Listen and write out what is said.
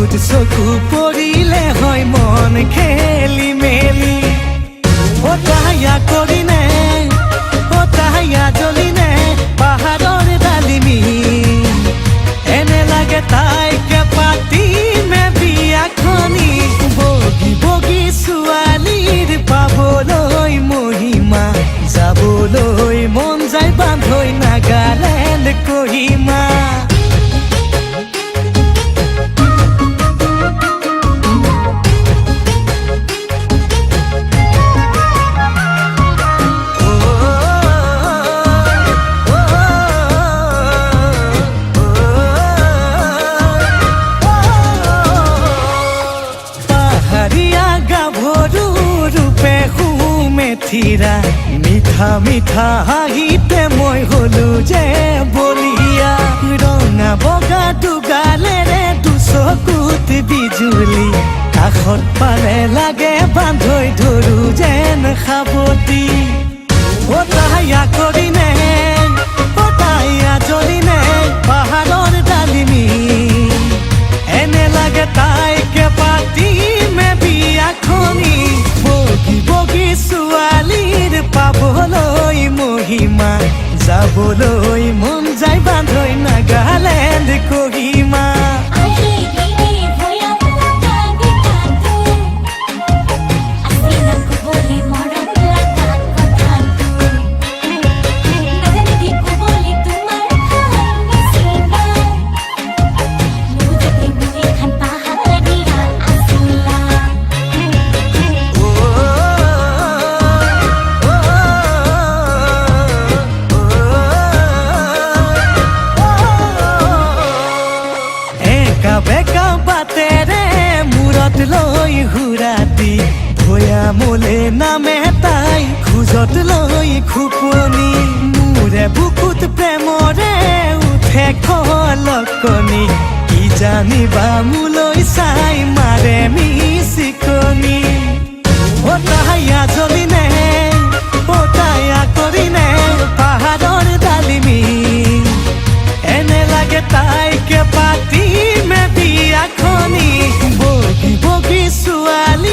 চকুত চকু পৰিলে হয় মন খেলি মেলি ও তাহায়া কৰিনে ও তাহায়া জ্বলিনে পাহাৰৰ ডালিমি এনে লাগে তাইকে পাতিমে বিয়াখনি বগী বগী ছোৱালীৰ পাবলৈ মহিমা যাবলৈ মন যায় বান্ধৈ নাগালেণ্ড কহিমা থিৰা মিঠা মিঠা হাঁহিতে মই হলো যে বলিয়া ৰঙা বগা দুগালেৰে দুচকুত বিজুলি কাষত পালে লাগে বান্ধৈ ধৰো যেন সাৱটি ও তাহায়া কৰিনে ও তাহায়া জ্বলিনে পাহাৰৰ ডালিমি এনে লাগে তাইকে পাতিমে বিয়াখনি বগী বগী ছোৱালীৰ পাবলৈ মহিমা যাবলৈ মন যায় বান্ধৈ নাগালেণ্ড কহিমা বেকা বাটেৰে মূৰত লৈ হুৰাতি ভয়া মোলে নামে তাই খোজত লৈ খুপনি মোৰে বুকুত প্ৰেমৰে উঠে খলকনি কি জানিবা মোলৈ চাই মাৰে মিচিকনি ও তাহায়া জ্বলিনে ও তাহায়া কৰিনে পাহাৰৰ ডালিমি এনে লাগে তাইকে পাতিমে বিয়াখনি বগী বগী ছোৱালী